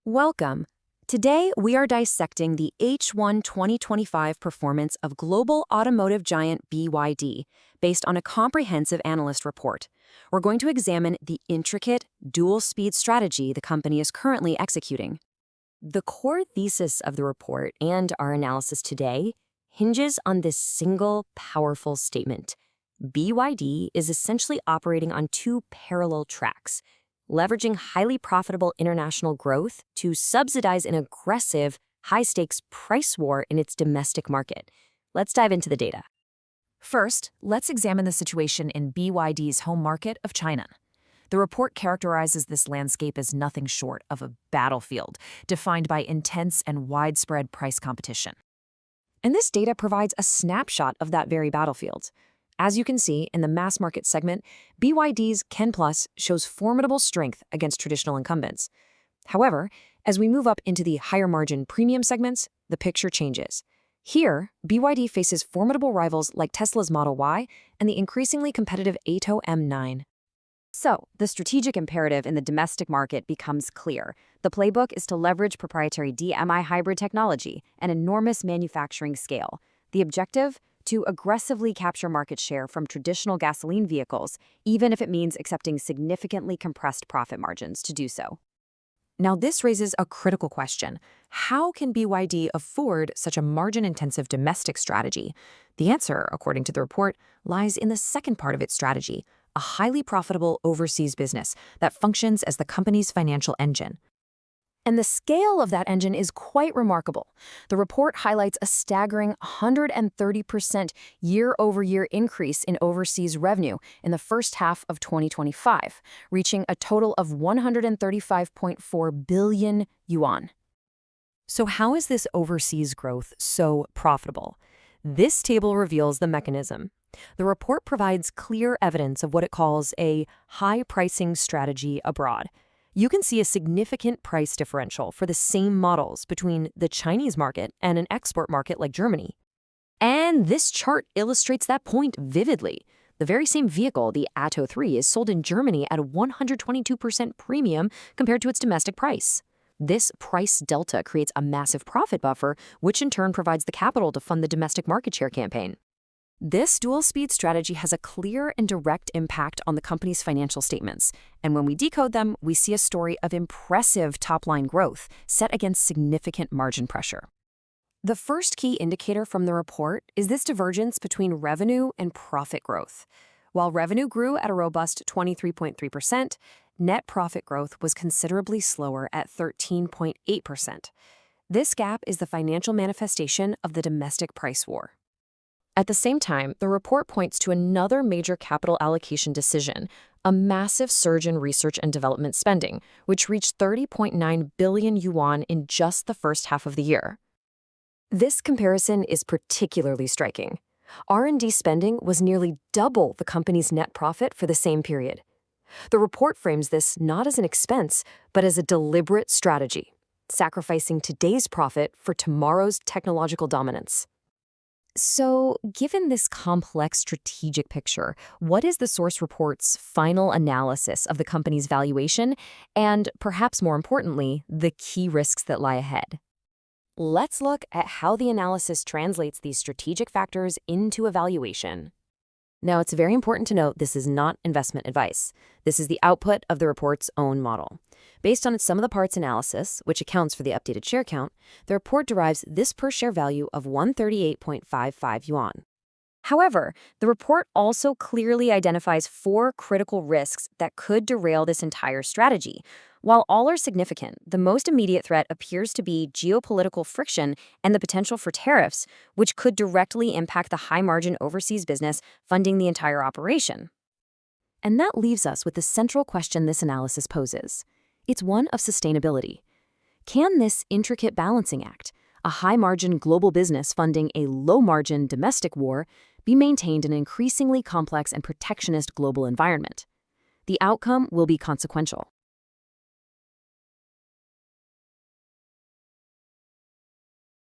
Welcome. Today, we are dissecting the H1 2025 performance of global automotive giant BYD based on a comprehensive analyst report. We're going to examine the intricate, dual-speed strategy the company is currently executing. The core thesis of the report and our analysis today hinges on this single, powerful statement. BYD is essentially operating on two parallel tracks, leveraging highly profitable international growth to subsidize an aggressive, high-stakes price war in its domestic market. Let's dive into the data. First, let's examine the situation in BYD's home market of China. The report characterizes this landscape as nothing short of a battlefield, defined by intense and widespread price competition. And this data provides a snapshot of that very battlefield. As you can see in the mass market segment, BYD's Ken Plus shows formidable strength against traditional incumbents. However, as we move up into the higher margin premium segments, the picture changes. Here, BYD faces formidable rivals like Tesla's Model Y and the increasingly competitive Atto M9. So, the strategic imperative in the domestic market becomes clear. The playbook is to leverage proprietary DMI hybrid technology and enormous manufacturing scale. The objective? To aggressively capture market share from traditional gasoline vehicles, even if it means accepting significantly compressed profit margins to do so. Now, this raises a critical question. How can BYD afford such a margin-intensive domestic strategy? The answer, according to the report, lies in the second part of its strategy, a highly profitable overseas business that functions as the company's financial engine. And the scale of that engine is quite remarkable. The report highlights a staggering 130% year-over-year increase in overseas revenue in the first half of 2025, reaching a total of 135.4 billion yuan. So how is this overseas growth so profitable? This table reveals the mechanism. The report provides clear evidence of what it calls a high pricing strategy abroad. You can see a significant price differential for the same models between the Chinese market and an export market like Germany. And this chart illustrates that point vividly. The very same vehicle, the Atto 3, is sold in Germany at a 122% premium compared to its domestic price. This price delta creates a massive profit buffer, which in turn provides the capital to fund the domestic market share campaign. This dual-speed strategy has a clear and direct impact on the company's financial statements, and when we decode them, we see a story of impressive top-line growth set against significant margin pressure. The first key indicator from the report is this divergence between revenue and profit growth. While revenue grew at a robust 23.3%, net profit growth was considerably slower at 13.8%. This gap is the financial manifestation of the domestic price war. At the same time, the report points to another major capital allocation decision, a massive surge in research and development spending, which reached 30.9 billion yuan in just the first half of the year. This comparison is particularly striking. R&D spending was nearly double the company's net profit for the same period. The report frames this not as an expense, but as a deliberate strategy, sacrificing today's profit for tomorrow's technological dominance. So, given this complex strategic picture, what is the source report's final analysis of the company's valuation and, perhaps more importantly, the key risks that lie ahead? Let's look at how the analysis translates these strategic factors into a valuation. Now, it's very important to note this is not investment advice. This is the output of the report's own model. Based on its sum of the parts analysis, which accounts for the updated share count, the report derives this per share value of 138.55 yuan. However, the report also clearly identifies 4 critical risks that could derail this entire strategy. While all are significant, the most immediate threat appears to be geopolitical friction and the potential for tariffs, which could directly impact the high-margin overseas business funding the entire operation. And that leaves us with the central question this analysis poses. It's one of sustainability. Can this intricate balancing act, a high-margin global business funding a low-margin domestic war, be maintained in an increasingly complex and protectionist global environment? The outcome will be consequential.